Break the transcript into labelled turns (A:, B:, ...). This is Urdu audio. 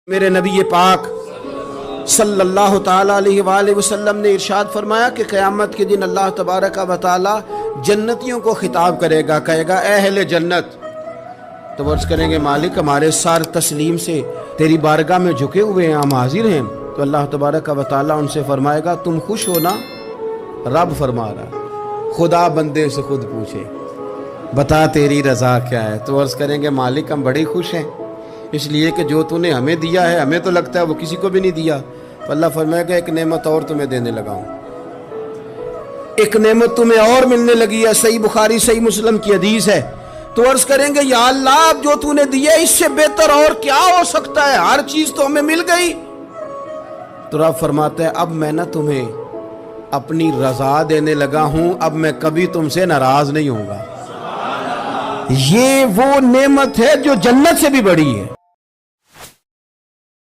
A: میرے نبی پاک صلی اللہ تعالیٰ علیہ وآلہ وسلم نے ارشاد فرمایا کہ قیامت کے دن اللہ تبارک و تعالیٰ جنتیوں کو خطاب کرے گا، کہے گا اے اہل جنت، تو عرض کریں گے مالک ہمارے سار تسلیم سے تیری بارگاہ میں جھکے ہوئے ہیں، ہم حاضر ہیں۔ تو اللہ تبارک و تعالیٰ ان سے فرمائے گا تم خوش ہو نا؟ رب فرما رہا، خدا بندے سے خود پوچھے بتا تیری رضا کیا ہے؟ تو عرض کریں گے مالک ہم بڑے خوش ہیں، اس لیے کہ جو تو نے ہمیں دیا ہے ہمیں تو لگتا ہے وہ کسی کو بھی نہیں دیا۔ تو اللہ فرمائے گا ایک نعمت اور تمہیں دینے لگا ہوں، ایک نعمت تمہیں اور ملنے لگی ہے۔ صحیح بخاری صحیح مسلم کی حدیث ہے۔ تو عرض کریں گے یا اللہ اب جو تو نے دیا اس سے بہتر اور کیا ہو سکتا ہے؟ ہر چیز تو ہمیں مل گئی۔ تو رب فرماتا ہے اب میں نہ تمہیں اپنی رضا دینے لگا ہوں، اب میں کبھی تم سے ناراض نہیں ہوں گا۔ یہ وہ نعمت ہے جو جنت سے بھی بڑی ہے۔